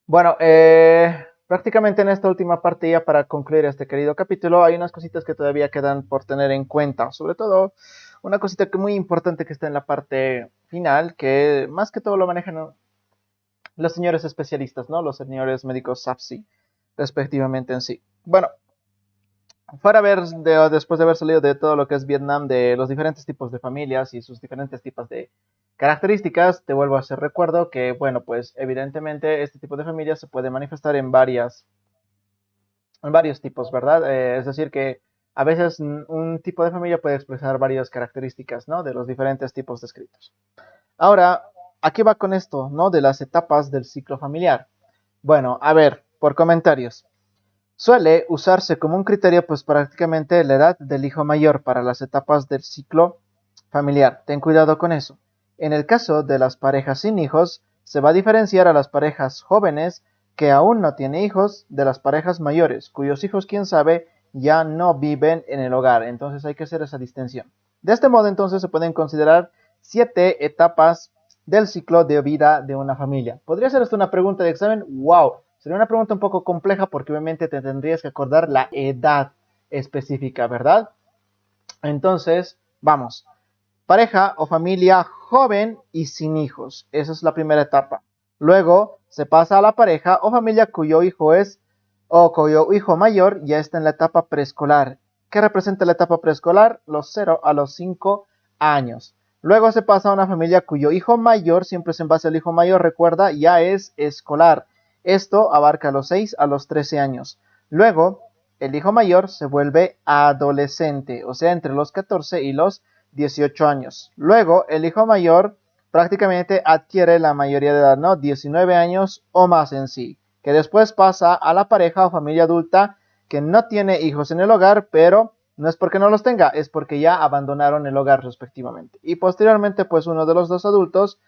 Bueno, prácticamente en esta última parte ya para concluir este querido capítulo hay unas cositas que todavía quedan por tener en cuenta, sobre todo una cosita que muy importante que está en la parte final, que más que todo lo manejan, ¿no?, los señores especialistas, ¿no? Los señores médicos SAPSI, respectivamente en sí. Bueno, después de haber salido de todo lo que es Vietnam, de los diferentes tipos de familias y sus diferentes tipos de características, te vuelvo a hacer recuerdo que, bueno, pues evidentemente este tipo de familias se puede manifestar en varios tipos, ¿verdad? Es decir, que a veces un tipo de familia puede expresar varias características, ¿no? De los diferentes tipos descritos. Ahora, ¿a qué va con esto, ¿no? De las etapas del ciclo familiar. Bueno, a ver, por comentarios. Suele usarse como un criterio, pues prácticamente la edad del hijo mayor para las etapas del ciclo familiar. Ten cuidado con eso. En el caso de las parejas sin hijos, se va a diferenciar a las parejas jóvenes que aún no tienen hijos de las parejas mayores, cuyos hijos, quién sabe, ya no viven en el hogar. Entonces hay que hacer esa distinción. De este modo, entonces, se pueden considerar 7 etapas del ciclo de vida de una familia. ¿Podría ser esto una pregunta de examen? ¡Wow! Sería una pregunta un poco compleja porque obviamente te tendrías que acordar la edad específica, ¿verdad? Entonces, vamos. Pareja o familia joven y sin hijos. Esa es la primera etapa. Luego se pasa a la pareja o familia cuyo hijo es o cuyo hijo mayor ya está en la etapa preescolar. ¿Qué representa la etapa preescolar? Los 0 a los 5 años. Luego se pasa a una familia cuyo hijo mayor, siempre es en base al hijo mayor, recuerda, ya es escolar. Esto abarca los 6 a los 13 años. Luego, el hijo mayor se vuelve adolescente, o sea, entre los 14 y los 18 años. Luego, el hijo mayor prácticamente adquiere la mayoría de edad, ¿no? 19 años o más en sí, que después pasa a la pareja o familia adulta que no tiene hijos en el hogar, pero no es porque no los tenga, es porque ya abandonaron el hogar respectivamente. Y posteriormente, pues uno de los dos adultos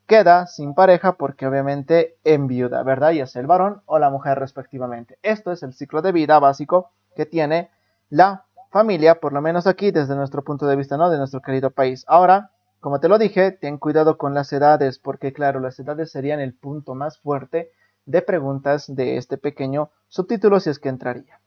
queda sin pareja porque obviamente enviuda, ¿verdad? Ya sea el varón o la mujer respectivamente. Esto es el ciclo de vida básico que tiene la familia, por lo menos aquí desde nuestro punto de vista, ¿no? De nuestro querido país. Ahora, como te lo dije, ten cuidado con las edades, porque claro, las edades serían el punto más fuerte de preguntas de este pequeño subtítulo si es que entraría.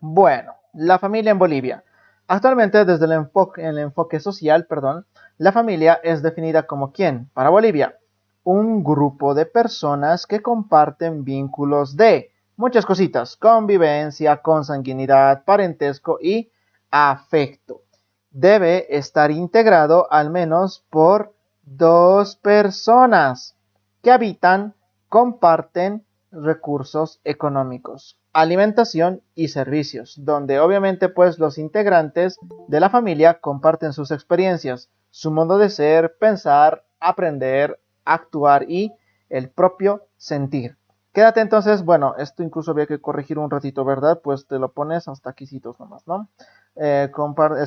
Bueno, la familia en Bolivia. Actualmente, desde el enfoque social, perdón, la familia es definida como ¿quién? Para Bolivia, un grupo de personas que comparten vínculos de muchas cositas, convivencia, consanguinidad, parentesco y afecto. Debe estar integrado al menos por dos personas que habitan, comparten recursos económicos, alimentación y servicios, donde obviamente pues los integrantes de la familia comparten sus experiencias, su modo de ser, pensar, aprender, actuar y el propio sentir. Quédate entonces, bueno, esto incluso había que corregir un ratito, ¿verdad? Pues te lo pones hasta quícitos nomás, ¿no? Es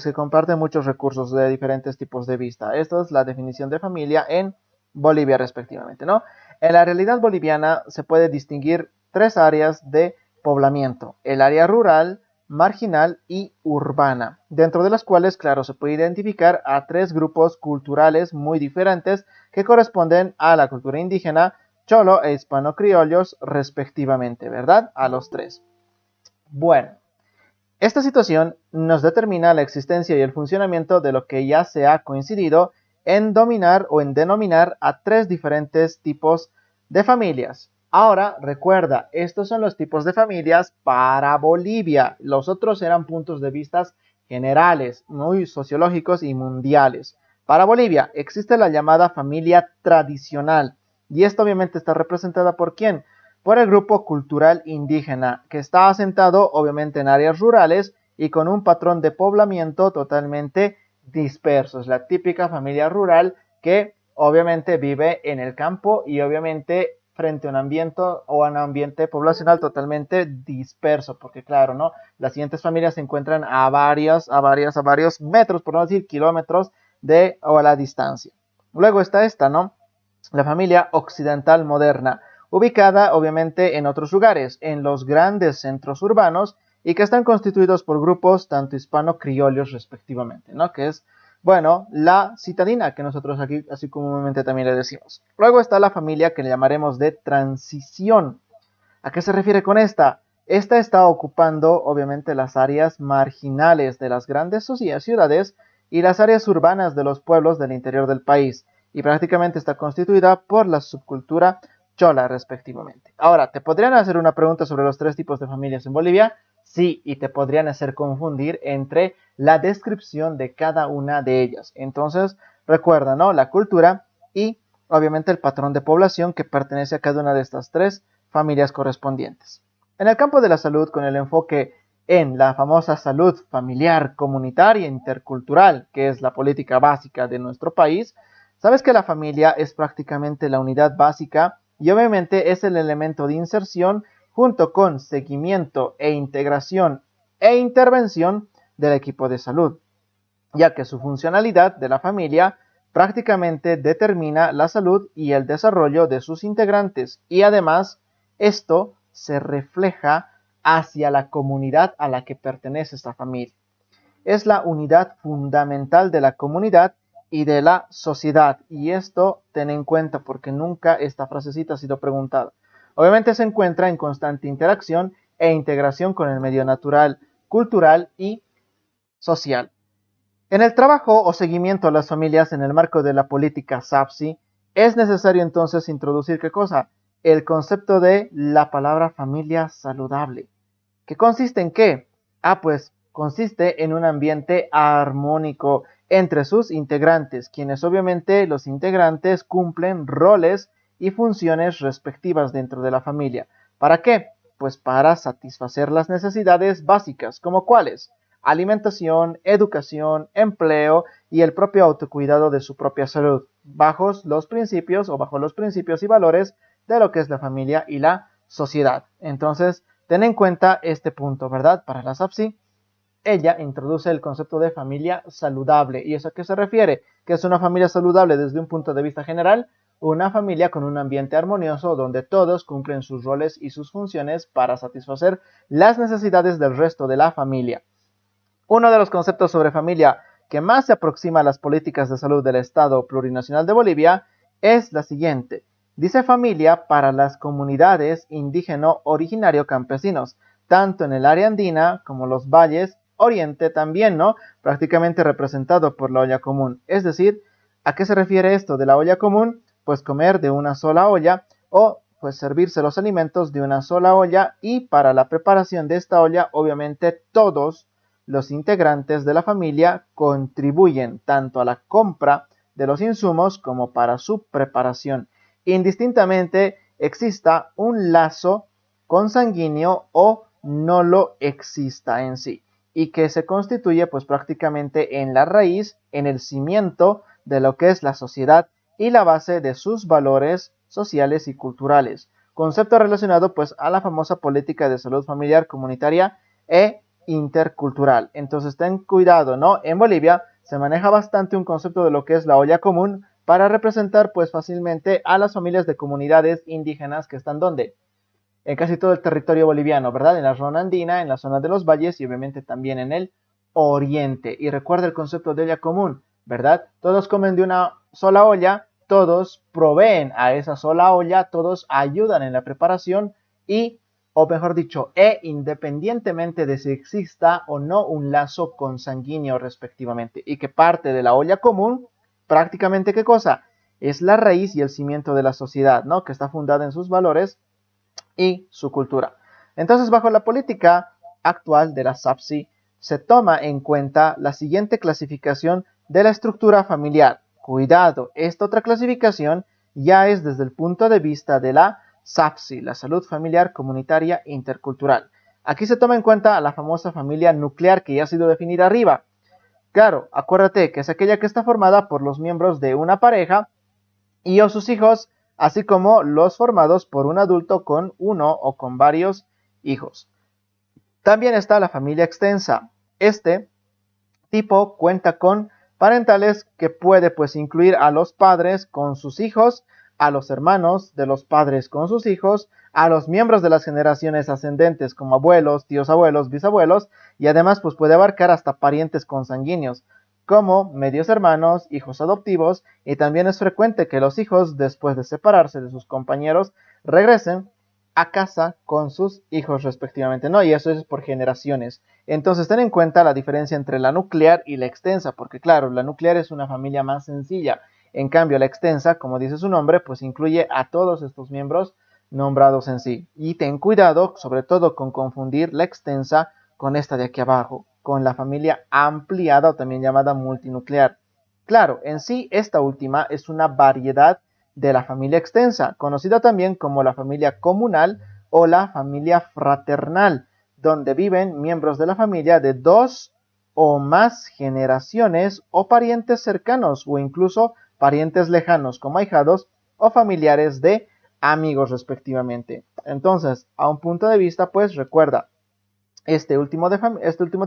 que comparten muchos recursos de diferentes tipos de vista. Esto es la definición de familia en Bolivia respectivamente, ¿no? En la realidad boliviana se puede distinguir 3 áreas de poblamiento: el área rural, marginal y urbana, dentro de las cuales, claro, se puede identificar a 3 grupos culturales muy diferentes que corresponden a la cultura indígena, cholo e hispano-criollos respectivamente, ¿verdad? A los 3. Bueno, esta situación nos determina la existencia y el funcionamiento de lo que ya se ha coincidido en dominar o en denominar a 3 diferentes tipos de familias. Ahora, recuerda, estos son los tipos de familias para Bolivia. Los otros eran puntos de vista generales, muy sociológicos y mundiales. Para Bolivia existe la llamada familia tradicional. Y esta obviamente está representada por ¿quién? Por el grupo cultural indígena, que está asentado obviamente en áreas rurales y con un patrón de poblamiento totalmente disperso. Es la típica familia rural que obviamente vive en el campo y obviamente frente a un ambiente o a un ambiente poblacional totalmente disperso, porque claro, ¿no? Las siguientes familias se encuentran a varios metros, por no decir kilómetros de o a la distancia. Luego está esta, ¿no? La familia occidental moderna, ubicada obviamente en otros lugares, en los grandes centros urbanos y que están constituidos por grupos tanto hispano-criollos respectivamente, ¿no? Que es Bueno, la citadina, que nosotros aquí así comúnmente también le decimos. Luego está la familia que le llamaremos de transición. ¿A qué se refiere con esta? Esta está ocupando obviamente las áreas marginales de las grandes ciudades y las áreas urbanas de los pueblos del interior del país, y prácticamente está constituida por la subcultura chola respectivamente. Ahora, ¿te podrían hacer una pregunta sobre los tres tipos de familias en Bolivia? Sí, y te podrían hacer confundir entre la descripción de cada una de ellas. Entonces, recuerda, ¿no? La cultura y obviamente el patrón de población que pertenece a cada una de estas tres familias correspondientes. En el campo de la salud, con el enfoque en la famosa salud familiar, comunitaria e intercultural, que es la política básica de nuestro país, sabes que la familia es prácticamente la unidad básica y obviamente es el elemento de inserción junto con seguimiento e integración e intervención del equipo de salud, ya que su funcionalidad de la familia prácticamente determina la salud y el desarrollo de sus integrantes y además esto se refleja hacia la comunidad a la que pertenece esta familia. Es la unidad fundamental de la comunidad y de la sociedad. Y esto ten en cuenta porque nunca esta frasecita ha sido preguntada. Obviamente se encuentra en constante interacción e integración con el medio natural, cultural y social. En el trabajo o seguimiento a las familias en el marco de la política SAPSI, es necesario entonces introducir ¿qué cosa? El concepto de la palabra familia saludable. ¿Qué consiste en qué? Pues consiste en un ambiente armónico entre sus integrantes, quienes obviamente los integrantes cumplen roles y funciones respectivas dentro de la familia. ¿Para qué? Pues para satisfacer las necesidades básicas, como cuáles: alimentación, educación, empleo y el propio autocuidado de su propia salud, bajo los principios y valores de lo que es la familia y la sociedad. Entonces, ten en cuenta este punto, ¿verdad? Para la SAPSI, ella introduce el concepto de familia saludable. ¿Y eso a qué se refiere? Que es una familia saludable desde un punto de vista general, una familia con un ambiente armonioso donde todos cumplen sus roles y sus funciones para satisfacer las necesidades del resto de la familia. Uno de los conceptos sobre familia que más se aproxima a las políticas de salud del Estado Plurinacional de Bolivia es la siguiente. Dice familia para las comunidades indígena originario campesinos, tanto en el área andina como los valles, oriente también, ¿no? Prácticamente representado por la olla común. Es decir, ¿a qué se refiere esto de la olla común? Pues comer de una sola olla o pues servirse los alimentos de una sola olla, y para la preparación de esta olla obviamente todos los integrantes de la familia contribuyen tanto a la compra de los insumos como para su preparación, indistintamente exista un lazo consanguíneo o no lo exista en sí, y que se constituye pues prácticamente en la raíz, en el cimiento de lo que es la sociedad y la base de sus valores sociales y culturales. Concepto relacionado pues a la famosa política de salud familiar, comunitaria e intercultural. Entonces ten cuidado, ¿no? En Bolivia se maneja bastante un concepto de lo que es la olla común para representar pues fácilmente a las familias de comunidades indígenas que están ¿dónde? En casi todo el territorio boliviano, ¿verdad? En la zona andina, en la zona de los valles y obviamente también en el oriente. Y recuerda el concepto de olla común, ¿verdad? Todos comen de una sola olla, todos proveen a esa sola olla, todos ayudan en la preparación y, o mejor dicho, independientemente de si exista o no un lazo consanguíneo respectivamente. Y que parte de la olla común, prácticamente, ¿qué cosa? Es la raíz y el cimiento de la sociedad, ¿no? Que está fundada en sus valores y su cultura. Entonces, bajo la política actual de la SAPSI, se toma en cuenta la siguiente clasificación de la estructura familiar. Cuidado, esta otra clasificación ya es desde el punto de vista de la SAPSI, la salud familiar, comunitaria e intercultural. Aquí se toma en cuenta a la famosa familia nuclear que ya ha sido definida arriba. Claro, acuérdate que es aquella que está formada por los miembros de una pareja y o sus hijos, así como los formados por un adulto con uno o con varios hijos. También está la familia extensa. Este tipo cuenta con parentales que puede pues incluir a los padres con sus hijos, a los hermanos de los padres con sus hijos, a los miembros de las generaciones ascendentes como abuelos, tíos abuelos, bisabuelos, y además pues puede abarcar hasta parientes consanguíneos. como medios hermanos, hijos adoptivos, y también es frecuente que los hijos, después de separarse de sus compañeros, regresen a casa con sus hijos respectivamente, ¿no? Y eso es por generaciones. Entonces, ten en cuenta la diferencia entre la nuclear y la extensa, porque claro, la nuclear es una familia más sencilla. En cambio, la extensa, como dice su nombre, pues incluye a todos estos miembros nombrados en sí. Y ten cuidado, sobre todo, con confundir la extensa con esta de aquí abajo, con la familia ampliada o también llamada multinuclear. Claro, en sí esta última es una variedad de la familia extensa, conocida también como la familia comunal o la familia fraternal, donde viven miembros de la familia de dos o más generaciones o parientes cercanos o incluso parientes lejanos como ahijados o familiares de amigos respectivamente. Entonces, a un punto de vista, pues recuerda, este último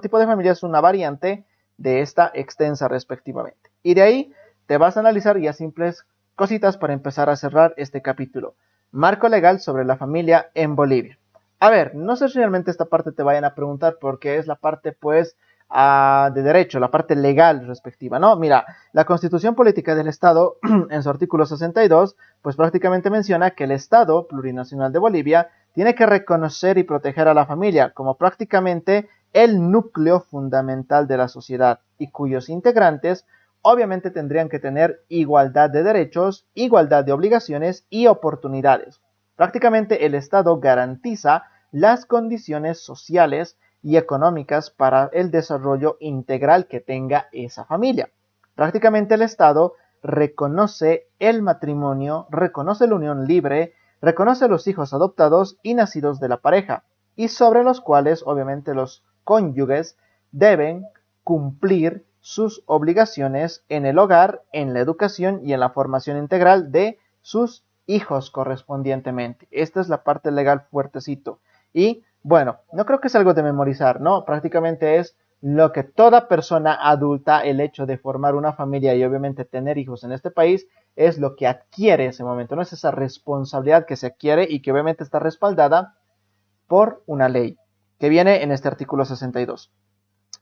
tipo de familia es una variante de esta extensa respectivamente. Y de ahí te vas a analizar ya simples cositas para empezar a cerrar este capítulo. Marco legal sobre la familia en Bolivia. A ver, no sé si realmente esta parte te vayan a preguntar porque es la parte pues de derecho, la parte legal respectiva, ¿no? Mira, la Constitución Política del Estado en su artículo 62 pues prácticamente menciona que el Estado plurinacional de Bolivia tiene que reconocer y proteger a la familia como prácticamente el núcleo fundamental de la sociedad y cuyos integrantes obviamente tendrían que tener igualdad de derechos, igualdad de obligaciones y oportunidades. Prácticamente el Estado garantiza las condiciones sociales y económicas para el desarrollo integral que tenga esa familia. Prácticamente el Estado reconoce el matrimonio, reconoce la unión libre, reconoce los hijos adoptados y nacidos de la pareja, y sobre los cuales obviamente los cónyuges deben cumplir sus obligaciones en el hogar, en la educación y en la formación integral de sus hijos correspondientemente. Esta es la parte legal fuertecito. Y bueno, no creo que es algo de memorizar, ¿no? Prácticamente es lo que toda persona adulta, el hecho de formar una familia y obviamente tener hijos en este país, es lo que adquiere ese momento, no es esa responsabilidad que se adquiere y que obviamente está respaldada por una ley que viene en este artículo 62.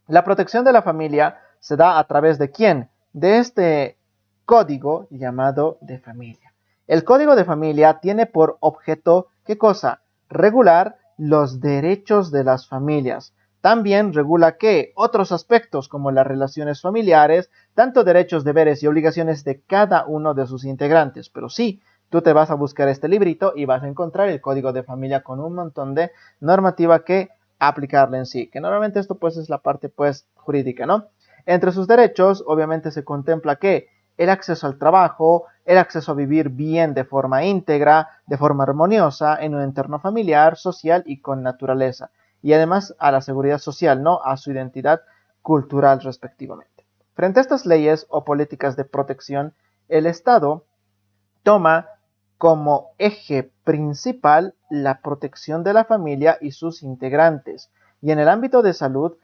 La protección de la familia se da a través de ¿quién? De este código llamado de familia. El código de familia tiene por objeto, ¿qué cosa? Regular los derechos de las familias. También regula ¿qué? Otros aspectos como las relaciones familiares, tanto derechos, deberes y obligaciones de cada uno de sus integrantes. Pero sí, tú te vas a buscar este librito y vas a encontrar el código de familia con un montón de normativa que aplicarle en sí, que normalmente esto pues es la parte pues jurídica, ¿no? Entre sus derechos obviamente se contempla que el acceso al trabajo, el acceso a vivir bien de forma íntegra, de forma armoniosa, en un entorno familiar, social y con naturaleza, y además a la seguridad social, ¿no? A su identidad cultural respectivamente. Frente a estas leyes o políticas de protección, el Estado toma como eje principal la protección de la familia y sus integrantes, y en el ámbito de salud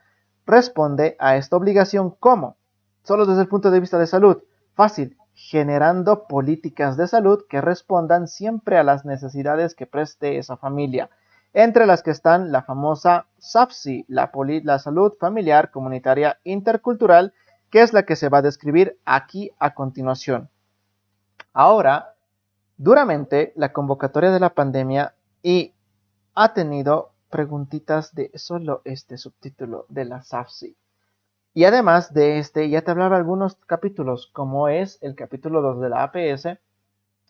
responde a esta obligación como, solo desde el punto de vista de salud, fácil, generando políticas de salud que respondan siempre a las necesidades que preste esa familia, entre las que están la famosa SAFSI, la salud familiar comunitaria intercultural, que es la que se va a describir aquí a continuación. Ahora, duramente la convocatoria de la pandemia y ha tenido preguntitas de solo este subtítulo de la SAFSI. Y además de este, ya te hablaba algunos capítulos, como es el capítulo 2 de la APS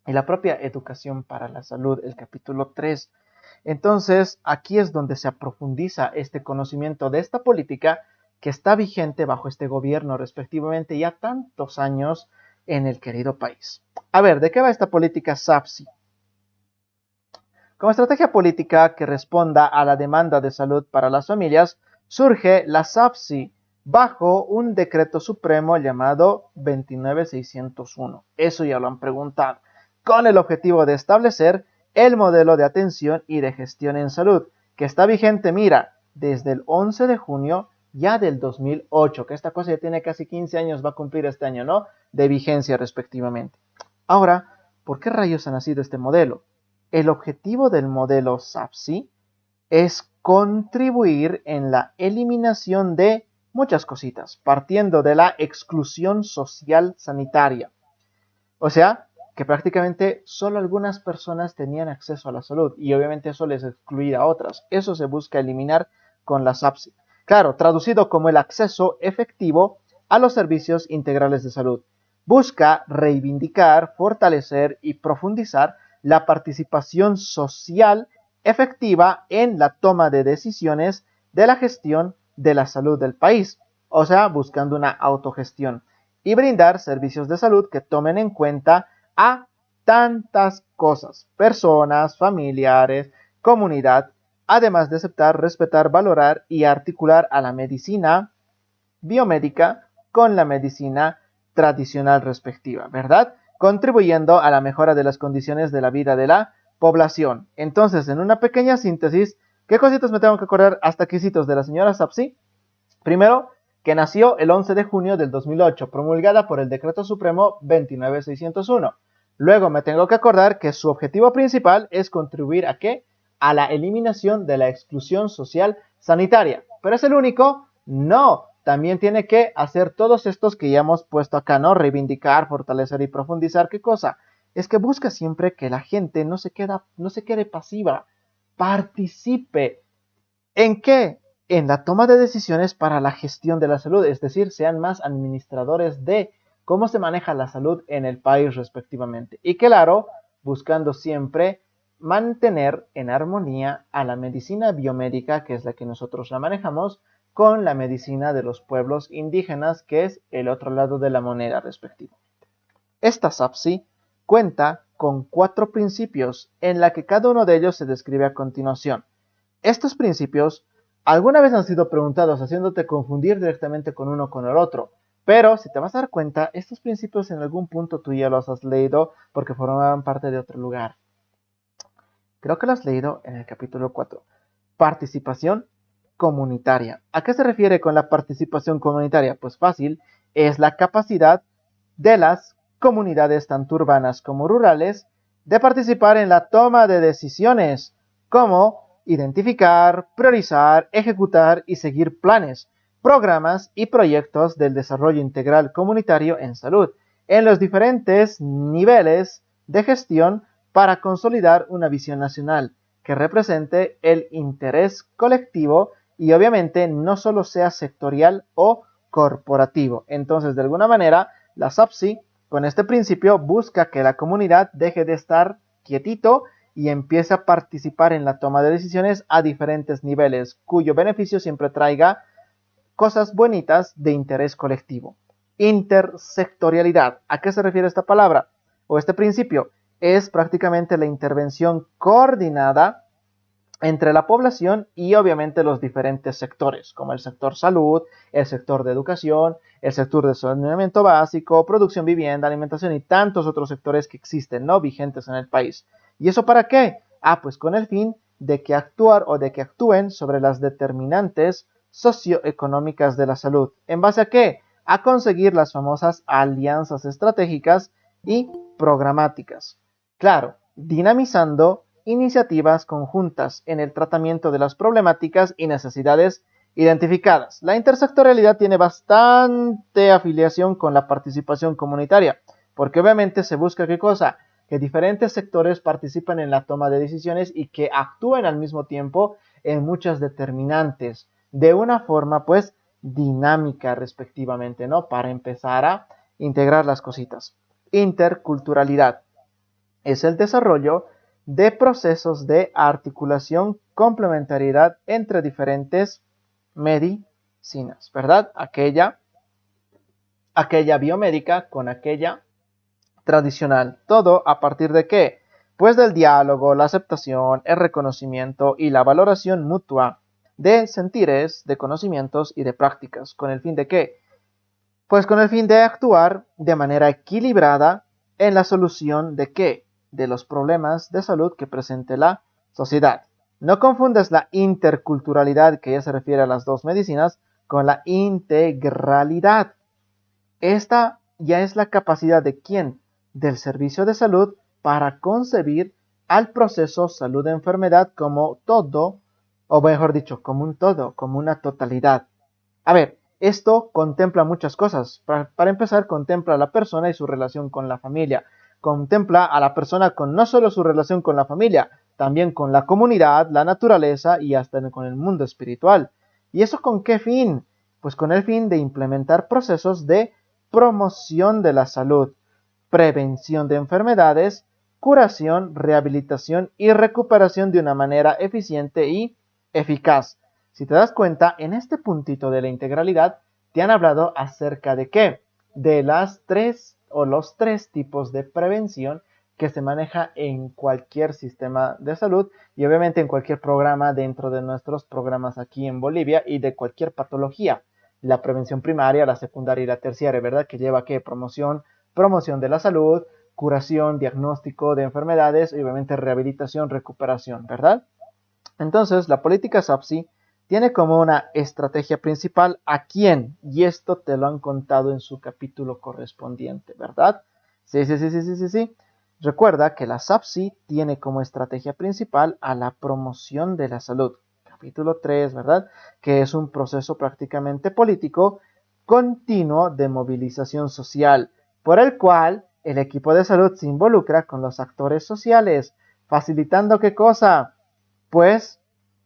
y la propia educación para la salud, el capítulo 3. Entonces, aquí es donde se profundiza este conocimiento de esta política que está vigente bajo este gobierno, respectivamente, ya tantos años en el querido país. A ver, ¿de qué va esta política SAFSI? Como estrategia política que responda a la demanda de salud para las familias, surge la SAFSI bajo un decreto supremo llamado 29601. Eso ya lo han preguntado, con el objetivo de establecer el modelo de atención y de gestión en salud, que está vigente, mira, desde el 11 de junio ya del 2008, que esta cosa ya tiene casi 15 años, va a cumplir este año, ¿no? De vigencia respectivamente. Ahora, ¿por qué rayos ha nacido este modelo? El objetivo del modelo SAFSI es contribuir en la eliminación de muchas cositas, partiendo de la exclusión social sanitaria. O sea, que prácticamente solo algunas personas tenían acceso a la salud y obviamente eso les excluía a otras. Eso se busca eliminar con la SAPSI. Claro, traducido como el acceso efectivo a los servicios integrales de salud. Busca reivindicar, fortalecer y profundizar la participación social efectiva en la toma de decisiones de la gestión de la salud del país, o sea, buscando una autogestión y brindar servicios de salud que tomen en cuenta a tantas cosas, personas, familiares, comunidad, además de aceptar, respetar, valorar y articular a la medicina biomédica con la medicina tradicional respectiva, ¿verdad? Contribuyendo a la mejora de las condiciones de la vida de la población. Entonces, en una pequeña síntesis, ¿qué cositas me tengo que acordar hasta quesitos de la señora Sapsi? Primero, que nació el 11 de junio del 2008, promulgada por el Decreto Supremo 29601. Luego me tengo que acordar que su objetivo principal es contribuir a ¿qué? A la eliminación de la exclusión social sanitaria. ¿Pero es el único? No. También tiene que hacer todos estos que ya hemos puesto acá, ¿no? Reivindicar, fortalecer y profundizar. ¿Qué cosa? Es que busca siempre que la gente no se quede pasiva, participe. ¿En qué? En la toma de decisiones para la gestión de la salud, es decir, sean más administradores de cómo se maneja la salud en el país respectivamente. Y claro, buscando siempre mantener en armonía a la medicina biomédica, que es la que nosotros la manejamos, con la medicina de los pueblos indígenas, que es el otro lado de la moneda respectivamente. Esta SAPSI cuenta con 4 principios en la que cada uno de ellos se describe a continuación. Estos principios alguna vez han sido preguntados haciéndote confundir directamente con uno con el otro, pero si te vas a dar cuenta, estos principios en algún punto tú ya los has leído porque formaban parte de otro lugar. Creo que lo has leído en el capítulo 4. Participación comunitaria. ¿A qué se refiere con la participación comunitaria? Pues fácil, es la capacidad de las comunidades tanto urbanas como rurales de participar en la toma de decisiones, como identificar, priorizar, ejecutar y seguir planes, programas y proyectos del desarrollo integral comunitario en salud, en los diferentes niveles de gestión para consolidar una visión nacional que represente el interés colectivo y obviamente no solo sea sectorial o corporativo. Entonces, de alguna manera, la SAPSI con este principio busca que la comunidad deje de estar quietito y empiece a participar en la toma de decisiones a diferentes niveles, cuyo beneficio siempre traiga cosas bonitas de interés colectivo. Intersectorialidad. ¿A qué se refiere esta palabra o este principio? Es prácticamente la intervención coordinada entre la población y obviamente los diferentes sectores, como el sector salud, el sector de educación, el sector de saneamiento básico, producción, vivienda, alimentación y tantos otros sectores que existen, ¿no? Vigentes en el país. ¿Y eso para qué? Pues con el fin de que actúen sobre las determinantes socioeconómicas de la salud. ¿En base a qué? A conseguir las famosas alianzas estratégicas y programáticas. Claro, dinamizando iniciativas conjuntas en el tratamiento de las problemáticas y necesidades identificadas. La intersectorialidad tiene bastante afiliación con la participación comunitaria, porque obviamente se busca ¿qué cosa? Que diferentes sectores participen en la toma de decisiones y que actúen al mismo tiempo en muchas determinantes, de una forma pues dinámica respectivamente, ¿no? Para empezar a integrar las cositas. Interculturalidad es el desarrollo de procesos de articulación, complementariedad entre diferentes medicinas, ¿verdad? Aquella biomédica con aquella tradicional. ¿Todo a partir de qué? Pues del diálogo, la aceptación, el reconocimiento y la valoración mutua de sentires, de conocimientos y de prácticas. ¿Con el fin de qué? Pues con el fin de actuar de manera equilibrada en la solución de qué? De los problemas de salud que presente la sociedad. No confundas la interculturalidad, que ya se refiere a las dos medicinas, con la integralidad. Esta ya es la capacidad de quién? Del servicio de salud para concebir al proceso salud-enfermedad como todo, o mejor dicho, como un todo, como una totalidad. A ver, Esto contempla muchas cosas. Para empezar, contempla a la persona y su relación con la familia. Contempla a la persona con no solo su relación con la familia, también con la comunidad, la naturaleza y hasta con el mundo espiritual. ¿Y eso con qué fin? Pues con el fin de implementar procesos de promoción de la salud, prevención de enfermedades, curación, rehabilitación y recuperación de una manera eficiente y eficaz. Si te das cuenta, en este puntito de la integralidad te han hablado acerca de qué? De las tres o los tres tipos de prevención que se maneja en cualquier sistema de salud y obviamente en cualquier programa dentro de nuestros programas aquí en Bolivia y de cualquier patología. La prevención primaria, la secundaria y la terciaria, ¿verdad? Que lleva a qué? Promoción de la salud, curación, diagnóstico de enfermedades y obviamente rehabilitación, recuperación, ¿verdad? Entonces, la política SAPSI tiene como una estrategia principal a quién, y esto te lo han contado en su capítulo correspondiente, ¿verdad? Sí. Recuerda que la SAPSI tiene como estrategia principal a la promoción de la salud. Capítulo 3, ¿verdad? Que es un proceso prácticamente político continuo de movilización social, por el cual el equipo de salud se involucra con los actores sociales, facilitando ¿qué cosa? Pues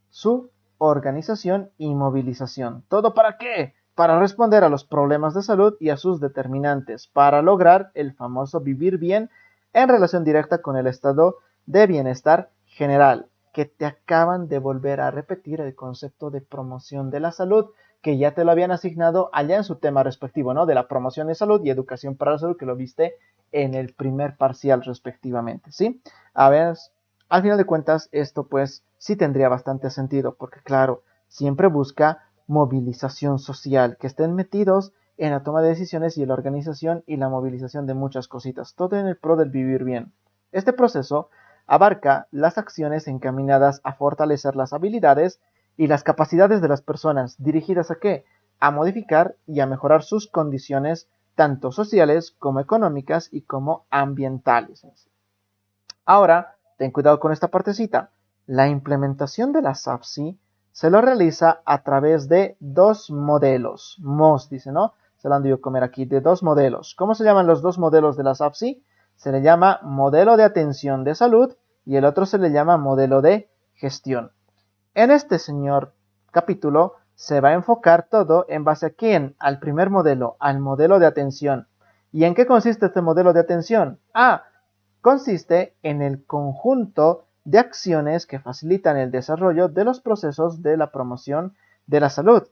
su organización y movilización. ¿Todo para qué? Para responder a los problemas de salud y a sus determinantes, para lograr el famoso vivir bien en relación directa con el estado de bienestar general, que te acaban de volver a repetir el concepto de promoción de la salud, que ya te lo habían asignado allá en su tema respectivo, ¿no? De la promoción de salud y educación para la salud, que lo viste en el primer parcial respectivamente, ¿sí? A ver, al final de cuentas, esto pues sí tendría bastante sentido, porque claro, siempre busca movilización social, que estén metidos en la toma de decisiones y en la organización y la movilización de muchas cositas, todo en el pro del vivir bien. Este proceso abarca las acciones encaminadas a fortalecer las habilidades y las capacidades de las personas, dirigidas a qué? A modificar y a mejorar sus condiciones tanto sociales como económicas y como ambientales. Ahora, ten cuidado con esta partecita. La implementación de la SAPSI se lo realiza a través de dos modelos. MOS dice, ¿no? Se lo han debido comer aquí, de dos modelos. ¿Cómo se llaman los dos modelos de la SAPSI? Se le llama modelo de atención de salud y el otro se le llama modelo de gestión. En este señor capítulo se va a enfocar todo en base a quién, al primer modelo, al modelo de atención. ¿Y en qué consiste este modelo de atención? Consiste en el conjunto de acciones que facilitan el desarrollo de los procesos de la promoción de la salud.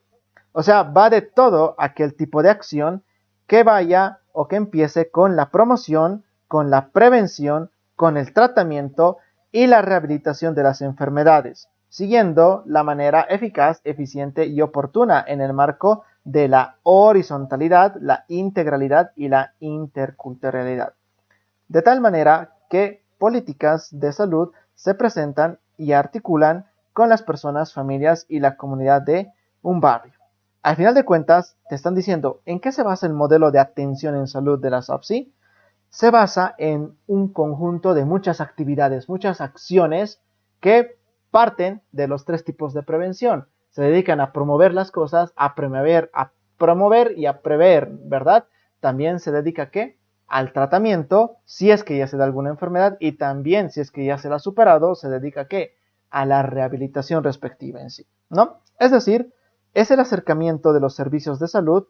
O sea, va de todo aquel tipo de acción que vaya o que empiece con la promoción, con la prevención, con el tratamiento y la rehabilitación de las enfermedades, siguiendo la manera eficaz, eficiente y oportuna en el marco de la horizontalidad, la integralidad y la interculturalidad. De tal manera que políticas de salud se presentan y articulan con las personas, familias y la comunidad de un barrio. Al final de cuentas, te están diciendo, ¿en qué se basa el modelo de atención en salud de la SAPSI? Se basa en un conjunto de muchas actividades, muchas acciones que parten de los tres tipos de prevención. Se dedican a promover las cosas, a promover y a prever, ¿verdad? También se dedica ¿a qué? Al tratamiento, si es que ya se da alguna enfermedad, y también si es que ya se la ha superado, se dedica ¿a qué? A la rehabilitación respectiva en sí, ¿no? Es decir, es el acercamiento de los servicios de salud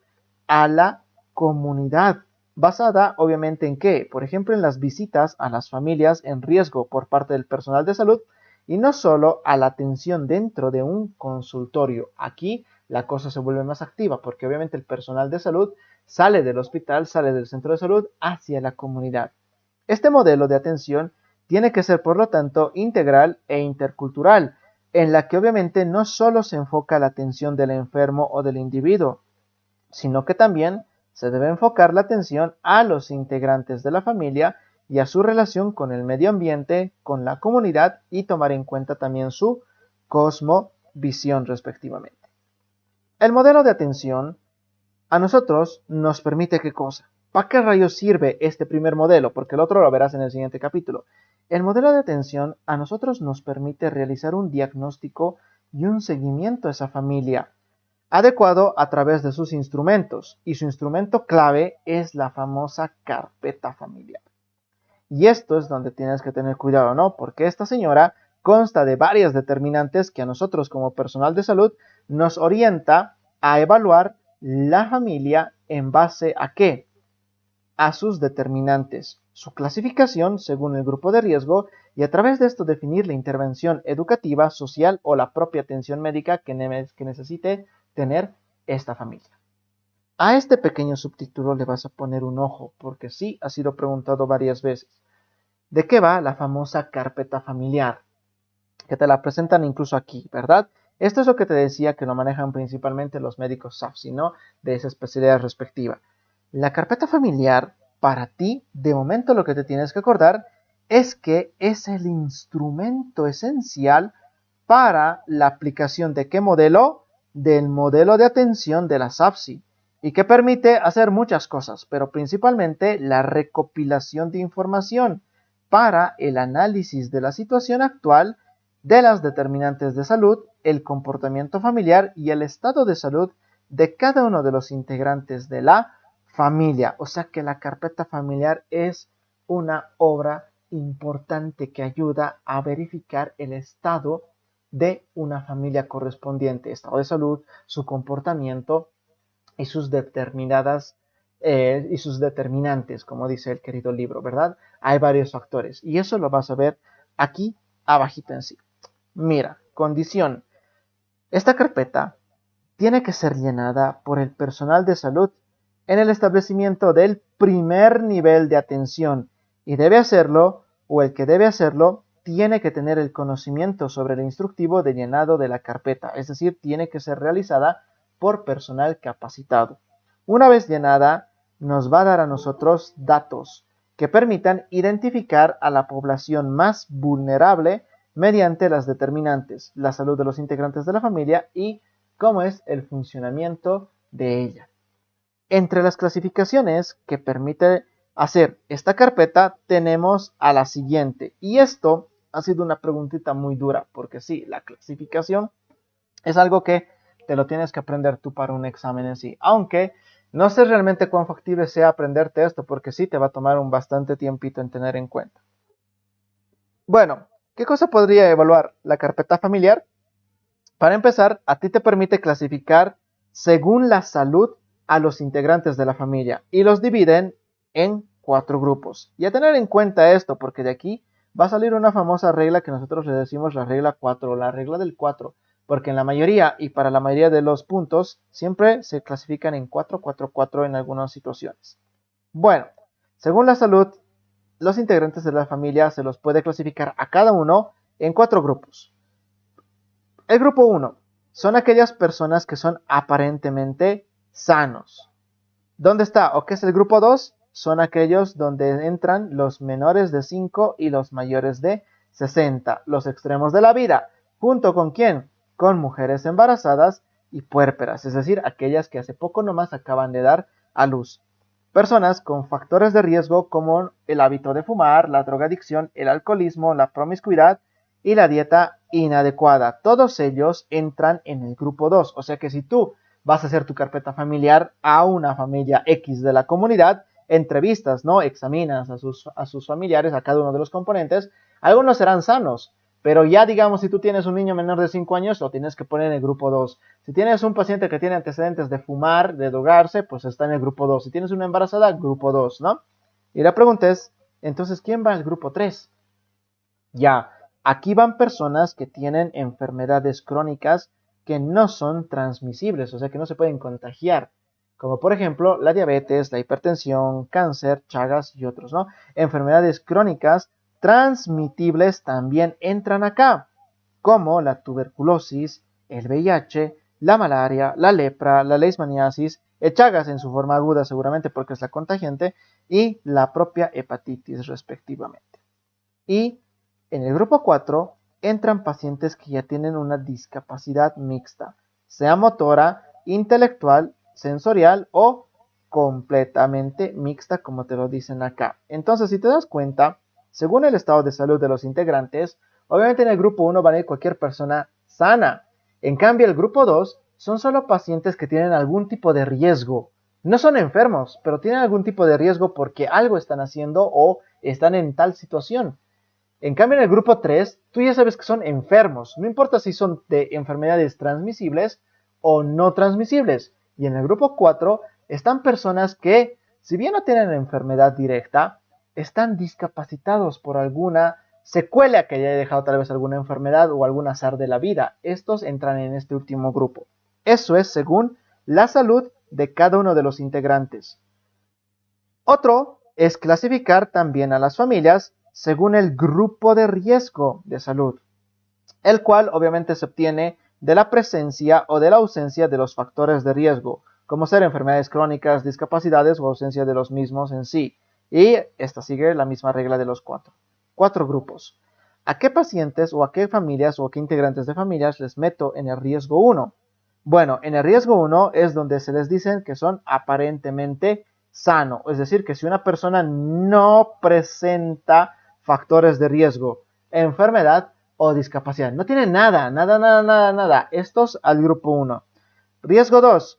a la comunidad, basada obviamente en qué, por ejemplo, en las visitas a las familias en riesgo por parte del personal de salud y no solo a la atención dentro de un consultorio. Aquí la cosa se vuelve más activa porque obviamente el personal de salud sale del hospital, sale del centro de salud hacia la comunidad. Este modelo de atención tiene que ser, por lo tanto, integral e intercultural, en la que obviamente no solo se enfoca la atención del enfermo o del individuo, sino que también se debe enfocar la atención a los integrantes de la familia y a su relación con el medio ambiente, con la comunidad y tomar en cuenta también su cosmovisión respectivamente. El modelo de atención a nosotros nos permite ¿qué cosa? ¿Para qué rayos sirve este primer modelo? Porque el otro lo verás en el siguiente capítulo. El modelo de atención a nosotros nos permite realizar un diagnóstico y un seguimiento a esa familia, adecuado a través de sus instrumentos, y su instrumento clave es la famosa carpeta familiar. Y esto es donde tienes que tener cuidado, ¿no? Porque esta señora consta de varias determinantes que a nosotros como personal de salud nos orienta a evaluar la familia en base a ¿qué? A sus determinantes, su clasificación según el grupo de riesgo y a través de esto definir la intervención educativa, social o la propia atención médica que necesite tener esta familia. A este pequeño subtítulo le vas a poner un ojo porque sí ha sido preguntado varias veces. ¿De qué va la famosa carpeta familiar? Que te la presentan incluso aquí, ¿verdad? Esto es lo que te decía que lo manejan principalmente los médicos SAFSI, ¿no? De esa especialidad respectiva. La carpeta familiar, para ti, de momento lo que te tienes que acordar es que es el instrumento esencial para la aplicación de qué modelo? Del modelo de atención de la SAFSI y que permite hacer muchas cosas, pero principalmente la recopilación de información para el análisis de la situación actual, de las determinantes de salud, el comportamiento familiar y el estado de salud de cada uno de los integrantes de la familia. O sea que la carpeta familiar es una obra importante que ayuda a verificar el estado de una familia correspondiente, estado de salud, su comportamiento y sus determinantes, como dice el querido libro, ¿verdad? Hay varios factores y eso lo vas a ver aquí abajito en sí. Mira, condición. Esta carpeta tiene que ser llenada por el personal de salud en el establecimiento del primer nivel de atención y debe hacerlo, o el que debe hacerlo, tiene que tener el conocimiento sobre el instructivo de llenado de la carpeta, es decir, tiene que ser realizada por personal capacitado. Una vez llenada, nos va a dar a nosotros datos que permitan identificar a la población más vulnerable mediante las determinantes, la salud de los integrantes de la familia y cómo es el funcionamiento de ella. Entre las clasificaciones que permite hacer esta carpeta tenemos a la siguiente, y esto ha sido una preguntita muy dura, porque sí, la clasificación es algo que te lo tienes que aprender tú para un examen en sí, aunque no sé realmente cuán factible sea aprenderte esto, porque sí te va a tomar un bastante tiempito en tener en cuenta. Bueno, ¿qué cosa podría evaluar la carpeta familiar? Para empezar, a ti te permite clasificar según la salud a los integrantes de la familia y los dividen en 4 grupos. Y a tener en cuenta esto, porque de aquí va a salir una famosa regla que nosotros le decimos la regla 4, la regla del 4, porque en la mayoría y para la mayoría de los puntos siempre se clasifican en 4, 4, 4 en algunas situaciones. Bueno, según la salud, los integrantes de la familia se los puede clasificar a cada uno en 4 grupos. El grupo 1 son aquellas personas que son aparentemente sanos. ¿Dónde está? ¿O qué es el grupo 2? Son aquellos donde entran los menores de 5 y los mayores de 60, los extremos de la vida. ¿Junto con quién? Con mujeres embarazadas y puérperas, es decir, aquellas que hace poco nomás acaban de dar a luz. Personas con factores de riesgo como el hábito de fumar, la drogadicción, el alcoholismo, la promiscuidad y la dieta inadecuada. Todos ellos entran en el grupo 2. O sea que si tú vas a hacer tu carpeta familiar a una familia X de la comunidad, entrevistas, ¿no? Examinas a sus familiares, a cada uno de los componentes. Algunos serán sanos, pero ya digamos, si tú tienes un niño menor de 5 años, lo tienes que poner en el grupo 2. Si tienes un paciente que tiene antecedentes de fumar, de drogarse, pues está en el grupo 2. Si tienes una embarazada, grupo 2, ¿no? Y la pregunta es, entonces, ¿quién va al grupo 3? Ya, aquí van personas que tienen enfermedades crónicas que no son transmisibles, o sea que no se pueden contagiar, como por ejemplo la diabetes, la hipertensión, cáncer, Chagas y otros, ¿no? Enfermedades crónicas transmitibles también entran acá, como la tuberculosis, el VIH, la malaria, la lepra, la leishmaniasis, el Chagas en su forma aguda seguramente porque es la contagiante, y la propia hepatitis respectivamente. Y en el grupo 4 entran pacientes que ya tienen una discapacidad mixta, sea motora, intelectual, sensorial o completamente mixta, como te lo dicen acá. Entonces, si te das cuenta, según el estado de salud de los integrantes, obviamente en el grupo 1 van a ir cualquier persona sana. En cambio, el grupo 2 son solo pacientes que tienen algún tipo de riesgo. No son enfermos, pero tienen algún tipo de riesgo porque algo están haciendo o están en tal situación. En cambio, en el grupo 3, tú ya sabes que son enfermos. No importa si son de enfermedades transmisibles o no transmisibles. Y en el grupo 4 están personas que, si bien no tienen enfermedad directa, están discapacitados por alguna secuela que haya dejado tal vez alguna enfermedad o algún azar de la vida. Estos entran en este último grupo. Eso es según la salud de cada uno de los integrantes. Otro es clasificar también a las familias según el grupo de riesgo de salud, el cual obviamente se obtiene de la presencia o de la ausencia de los factores de riesgo, como ser enfermedades crónicas, discapacidades o ausencia de los mismos en sí. Y esta sigue la misma regla de los cuatro grupos. ¿A qué pacientes o a qué familias o a qué integrantes de familias les meto en el riesgo 1? Bueno, en el riesgo 1 es donde se les dicen que son aparentemente sano, es decir, que si una persona no presenta factores de riesgo, enfermedad o discapacidad, no tiene nada, estos al grupo 1. Riesgo 2,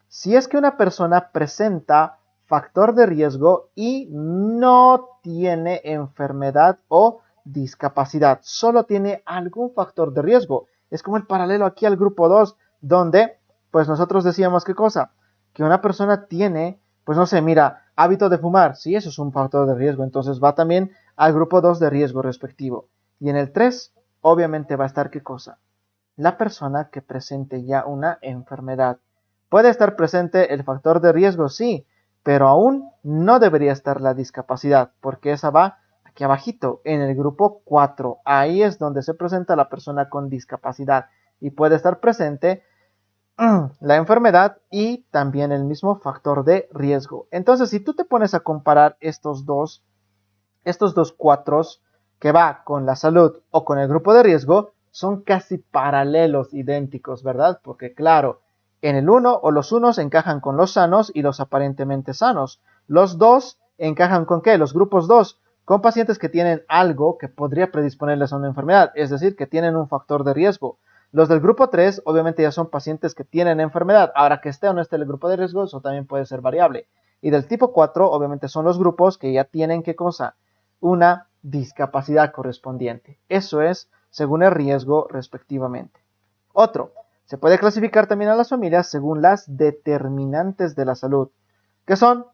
si es que una persona presenta factor de riesgo y no tiene enfermedad o discapacidad, solo tiene algún factor de riesgo. Es como el paralelo aquí al grupo 2, donde pues nosotros decíamos qué cosa, que una persona tiene, pues no sé, mira, hábito de fumar, sí, eso es un factor de riesgo, entonces va también al grupo 2 de riesgo respectivo. Y en el 3, obviamente va a estar qué cosa, la persona que presente ya una enfermedad. Puede estar presente el factor de riesgo, sí, pero aún no debería estar la discapacidad, porque esa va aquí abajito, en el grupo 4. Ahí es donde se presenta la persona con discapacidad y puede estar presente la enfermedad y también el mismo factor de riesgo. Entonces, si tú te pones a comparar estos dos cuatros que va con la salud o con el grupo de riesgo, son casi paralelos, idénticos, ¿verdad? Porque claro, en el 1 o los unos encajan con los sanos y los aparentemente sanos. Los 2 encajan con ¿qué? Los grupos 2, con pacientes que tienen algo que podría predisponerles a una enfermedad, es decir, que tienen un factor de riesgo. Los del grupo 3 obviamente ya son pacientes que tienen enfermedad. Ahora que esté o no esté el grupo de riesgo, eso también puede ser variable. Y del tipo 4 obviamente son los grupos que ya tienen ¿qué cosa? Una discapacidad correspondiente. Eso es según el riesgo respectivamente. Otro, se puede clasificar también a las familias según las determinantes de la salud, que son,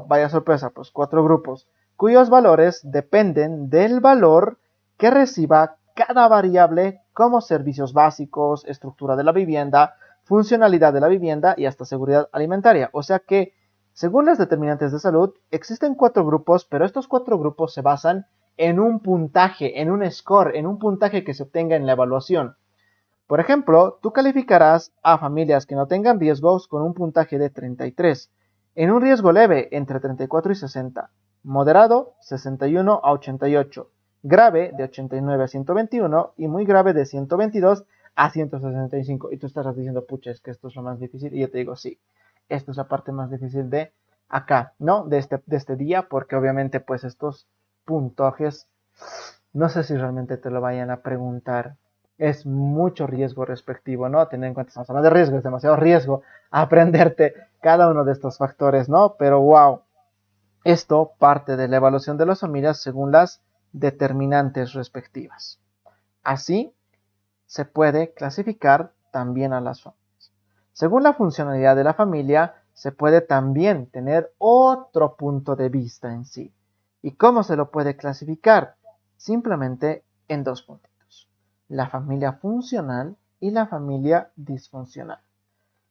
vaya sorpresa, pues 4 grupos, cuyos valores dependen del valor que reciba cada variable como servicios básicos, estructura de la vivienda, funcionalidad de la vivienda y hasta seguridad alimentaria. O sea que, según las determinantes de salud, existen 4 grupos, pero estos 4 grupos se basan en un puntaje, en un score, en un puntaje que se obtenga en la evaluación. Por ejemplo, tú calificarás a familias que no tengan riesgos con un puntaje de 33, en un riesgo leve entre 34 y 60, moderado 61 a 88, grave de 89 a 121 y muy grave de 122 a 165. Y tú estarás diciendo, pucha, es que esto es lo más difícil. Y yo te digo, sí, esto es la parte más difícil de acá, ¿no? De este día, porque obviamente pues estos puntajes, no sé si realmente te lo vayan a preguntar. Es mucho riesgo respectivo, ¿no? Tener en cuenta, estamos hablando de riesgo, es demasiado riesgo aprenderte cada uno de estos factores, ¿no? Pero wow, esto parte de la evaluación de las familias según las determinantes respectivas. Así se puede clasificar también a las familias. Según la funcionalidad de la familia, se puede también tener otro punto de vista en sí. ¿Y cómo se lo puede clasificar? Simplemente en 2 puntitos. La familia funcional y la familia disfuncional.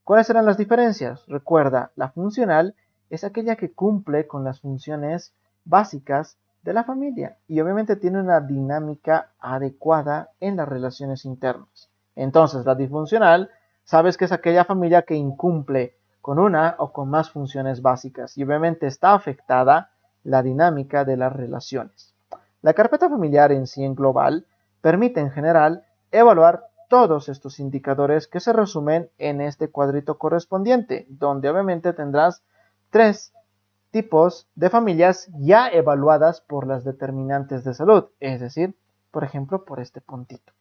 ¿Cuáles serán las diferencias? Recuerda, la funcional es aquella que cumple con las funciones básicas de la familia y obviamente tiene una dinámica adecuada en las relaciones internas. Entonces, la disfuncional, sabes que es aquella familia que incumple con una o con más funciones básicas y obviamente está afectada la dinámica de las relaciones. La carpeta familiar en sí en global permite en general evaluar todos estos indicadores que se resumen en este cuadrito correspondiente, donde obviamente tendrás 3 tipos de familias ya evaluadas por las determinantes de salud, es decir, por ejemplo, por este puntito.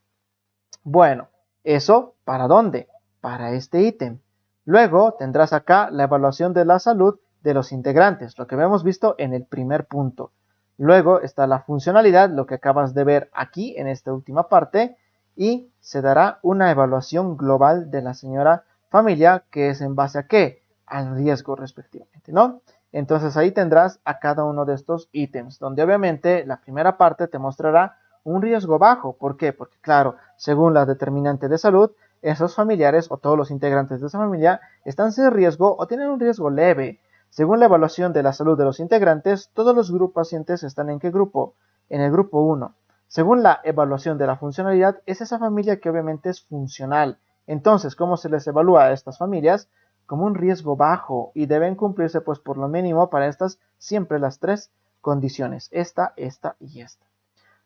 Bueno, ¿eso para dónde? para este ítem. Luego tendrás acá la evaluación de la salud de los integrantes, lo que habíamos visto en el primer punto. Luego está la funcionalidad, lo que acabas de ver aquí en esta última parte, y se dará una evaluación global de la señora familia, que es en base a qué, al riesgo respectivamente, ¿no? Entonces ahí tendrás a cada uno de estos ítems, donde obviamente la primera parte te mostrará un riesgo bajo. ¿Por qué? Porque claro, según la determinante de salud, esos familiares o todos los integrantes de esa familia están sin riesgo o tienen un riesgo leve. Según la evaluación de la salud de los integrantes, todos los grupos pacientes están ¿en qué grupo? En el grupo 1. Según la evaluación de la funcionalidad, es esa familia que obviamente es funcional. Entonces, ¿cómo se les evalúa a estas familias? Como un riesgo bajo, y deben cumplirse pues por lo mínimo para estas siempre las tres condiciones, esta y esta.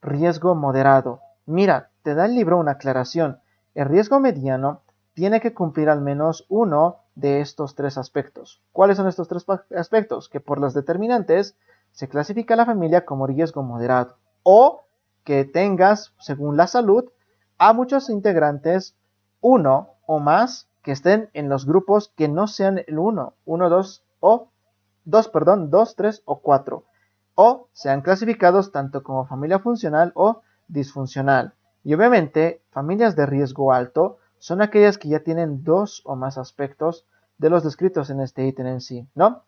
Riesgo moderado. Mira, te da el libro una aclaración. El riesgo mediano tiene que cumplir al menos uno de estos tres aspectos. ¿Cuáles son estos tres aspectos? Que por las determinantes se clasifica la familia como riesgo moderado, o que tengas, según la salud, a muchos integrantes, uno o más, que estén en los grupos que no sean el 1, 1, 2 o 2, perdón, 2, 3 o 4, o sean clasificados tanto como familia funcional o disfuncional. Y obviamente, familias de riesgo alto son aquellas que ya tienen dos o más aspectos de los descritos en este ítem en sí, ¿no?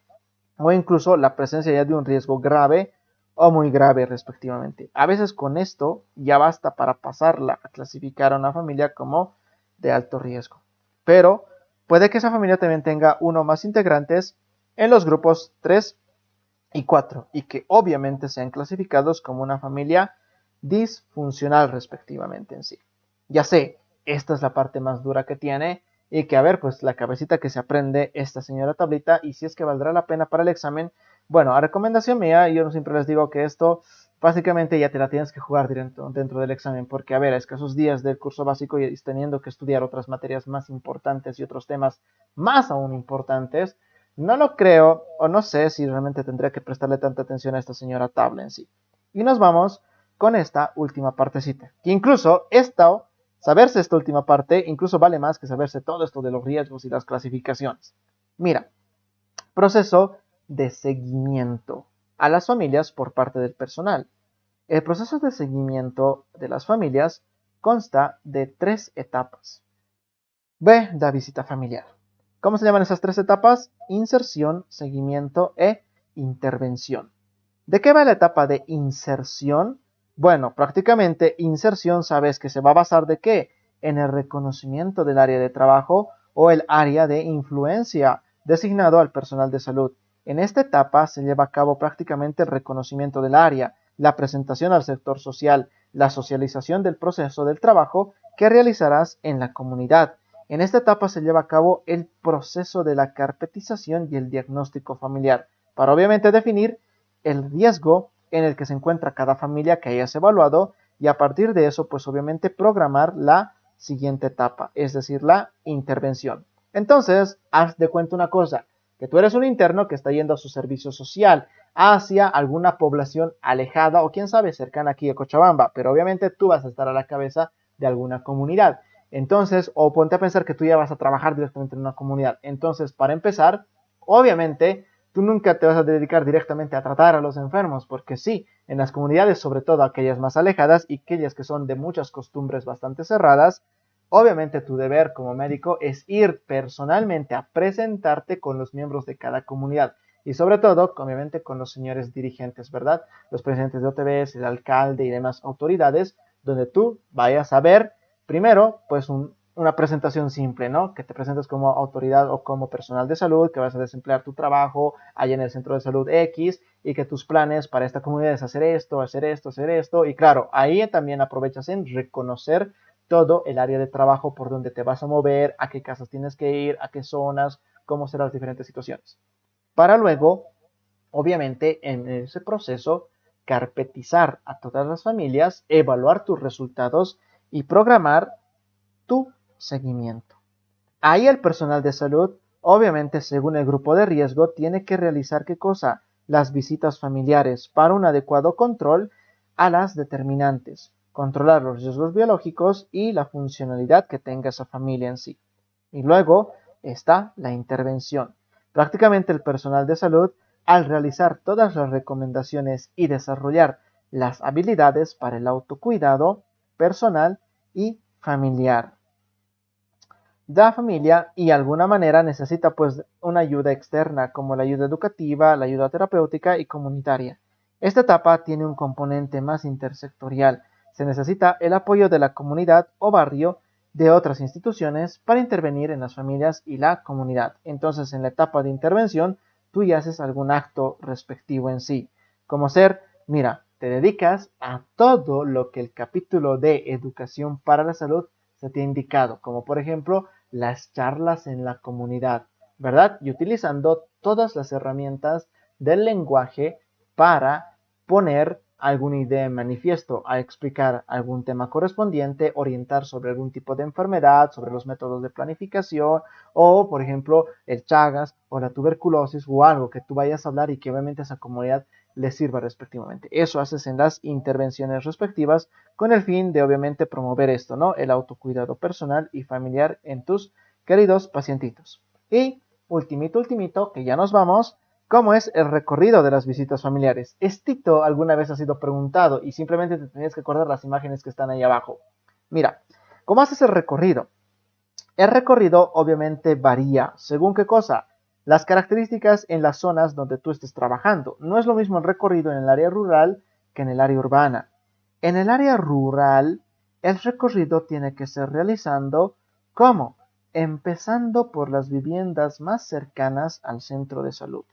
O incluso la presencia ya de un riesgo grave o muy grave respectivamente. A veces con esto ya basta para pasarla a clasificar a una familia como de alto riesgo. Pero puede que esa familia también tenga uno o más integrantes en los grupos 3 y 4 y que obviamente sean clasificados como una familia disfuncional respectivamente en sí. Ya sé, esta es la parte más dura que tiene y que a ver, pues la cabecita que se aprende esta señora tablita, y si es que valdrá la pena para el examen. Bueno, a recomendación mía, yo siempre les digo que esto básicamente ya te la tienes que jugar dentro del examen, porque a ver, a escasos días del curso básico y teniendo que estudiar otras materias más importantes y otros temas más aún importantes, no lo creo, o no sé si realmente tendría que prestarle tanta atención a esta señora tabla en sí. Y nos vamos con esta última partecita, que incluso saberse esta última parte, incluso vale más que saberse todo esto de los riesgos y las clasificaciones. Mira, proceso de seguimiento a las familias por parte del personal. El proceso de seguimiento de las familias consta de 3 etapas. B, da visita familiar. ¿Cómo se llaman esas 3 etapas? Inserción, seguimiento e intervención. ¿De qué va la etapa de inserción? Bueno, prácticamente inserción sabes que se va a basar de qué? En el reconocimiento del área de trabajo o el área de influencia designado al personal de salud. En esta etapa se lleva a cabo prácticamente el reconocimiento del área, la presentación al sector social, la socialización del proceso del trabajo que realizarás en la comunidad. En esta etapa se lleva a cabo el proceso de la carpetización y el diagnóstico familiar, para obviamente definir el riesgo en el que se encuentra cada familia que hayas evaluado, y a partir de eso pues obviamente programar la siguiente etapa, es decir, la intervención. Entonces, haz de cuenta una cosa, que tú eres un interno que está yendo a su servicio social hacia alguna población alejada o quién sabe cercana aquí a Cochabamba, pero obviamente tú vas a estar a la cabeza de alguna comunidad. Entonces, o ponte a pensar que tú ya vas a trabajar directamente en una comunidad. Entonces, para empezar, obviamente tú nunca te vas a dedicar directamente a tratar a los enfermos, porque sí, en las comunidades, sobre todo aquellas más alejadas y aquellas que son de muchas costumbres bastante cerradas, obviamente tu deber como médico es ir personalmente a presentarte con los miembros de cada comunidad y sobre todo, obviamente, con los señores dirigentes, ¿verdad? Los presidentes de OTBs, el alcalde y demás autoridades, donde tú vayas a ver primero, pues una presentación simple, ¿no? Que te presentes como autoridad o como personal de salud, que vas a desemplear tu trabajo allá en el centro de salud X y que tus planes para esta comunidad es hacer esto, hacer esto, hacer esto. Y claro, ahí también aprovechas en reconocer todo el área de trabajo por donde te vas a mover, a qué casas tienes que ir, a qué zonas, cómo serán las diferentes situaciones. Para luego, obviamente, en ese proceso, carpetizar a todas las familias, evaluar tus resultados y programar tu seguimiento. Ahí el personal de salud, obviamente según el grupo de riesgo, tiene que realizar ¿qué cosa? Las visitas familiares para un adecuado control a las determinantes, controlar los riesgos biológicos y la funcionalidad que tenga esa familia en sí. Y luego está la intervención. Prácticamente el personal de salud, al realizar todas las recomendaciones y desarrollar las habilidades para el autocuidado personal y familiar. La familia y de alguna manera necesita pues una ayuda externa como la ayuda educativa, la ayuda terapéutica y comunitaria. Esta etapa tiene un componente más intersectorial. Se necesita el apoyo de la comunidad o barrio de otras instituciones para intervenir en las familias y la comunidad. Entonces, en la etapa de intervención, tú ya haces algún acto respectivo en sí, como ser, mira, te dedicas a todo lo que el capítulo de educación para la salud se te ha indicado, como por ejemplo las charlas en la comunidad, ¿verdad? Y utilizando todas las herramientas del lenguaje para poner alguna idea en manifiesto, a explicar algún tema correspondiente, orientar sobre algún tipo de enfermedad, sobre los métodos de planificación o, por ejemplo, el Chagas o la tuberculosis o algo que tú vayas a hablar y que obviamente a esa comunidad les sirva respectivamente. Eso haces en las intervenciones respectivas con el fin de obviamente promover esto, ¿no? El autocuidado personal y familiar en tus queridos pacientitos. Y ultimito, que ya nos vamos, ¿cómo es el recorrido de las visitas familiares? Estito alguna vez ha sido preguntado y simplemente te tenías que acordar las imágenes que están ahí abajo. Mira, ¿cómo haces el recorrido? El recorrido obviamente varía. ¿Según qué cosa? Las características en las zonas donde tú estés trabajando. No es lo mismo el recorrido en el área rural que en el área urbana. En el área rural, el recorrido tiene que ser realizando ¿cómo? Empezando por las viviendas más cercanas al centro de salud.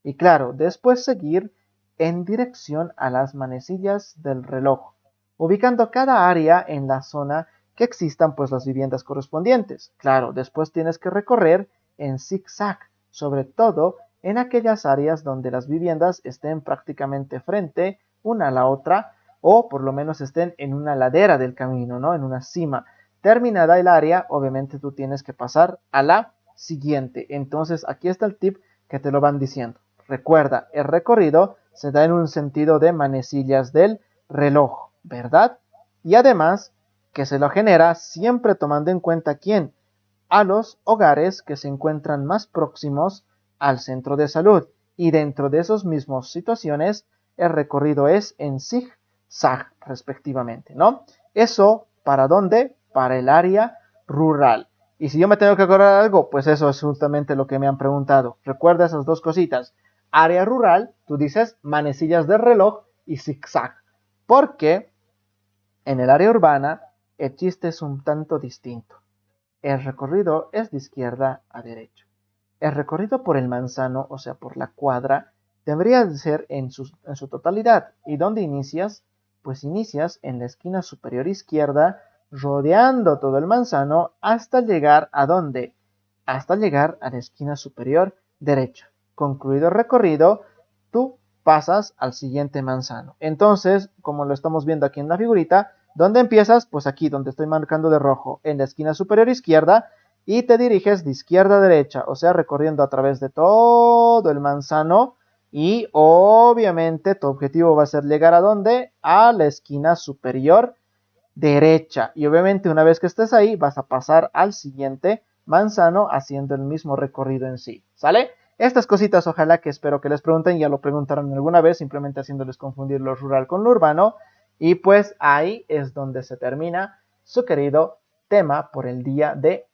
Y claro, después seguir en dirección a las manecillas del reloj, ubicando cada área en la zona que existan pues las viviendas correspondientes. Claro, después tienes que recorrer en zigzag, sobre todo en aquellas áreas donde las viviendas estén prácticamente frente una a la otra o por lo menos estén en una ladera del camino, ¿no? En una cima. Terminada el área, obviamente tú tienes que pasar a la siguiente. Entonces aquí está el tip que te lo van diciendo. Recuerda, el recorrido se da en un sentido de manecillas del reloj, ¿verdad? Y además que se lo genera siempre tomando en cuenta quién, a los hogares que se encuentran más próximos al centro de salud. Y dentro de esas mismas situaciones, el recorrido es en zig-zag respectivamente, ¿no? Eso, ¿para dónde? Para el área rural. Y si yo me tengo que acordar algo, pues eso es justamente lo que me han preguntado. Recuerda esas dos cositas. Área rural, tú dices manecillas de reloj y zig-zag. Porque en el área urbana, el chiste es un tanto distinto. El recorrido es de izquierda a derecha. El recorrido por el manzano, o sea, por la cuadra, debería de ser en su totalidad. ¿Y dónde inicias? Pues inicias en la esquina superior izquierda, rodeando todo el manzano hasta llegar ¿a dónde? Hasta llegar a la esquina superior derecha. Concluido el recorrido, tú pasas al siguiente manzano. Entonces, como lo estamos viendo aquí en la figurita, ¿dónde empiezas? Pues aquí, donde estoy marcando de rojo, en la esquina superior izquierda, y te diriges de izquierda a derecha, o sea, recorriendo a través de todo el manzano, y obviamente tu objetivo va a ser llegar ¿a dónde? A la esquina superior derecha. Y obviamente una vez que estés ahí, vas a pasar al siguiente manzano haciendo el mismo recorrido en sí. ¿Sale? Estas cositas ojalá que espero que les pregunten, ya lo preguntaron alguna vez, simplemente haciéndoles confundir lo rural con lo urbano. Y pues ahí es donde se termina su querido tema por el día de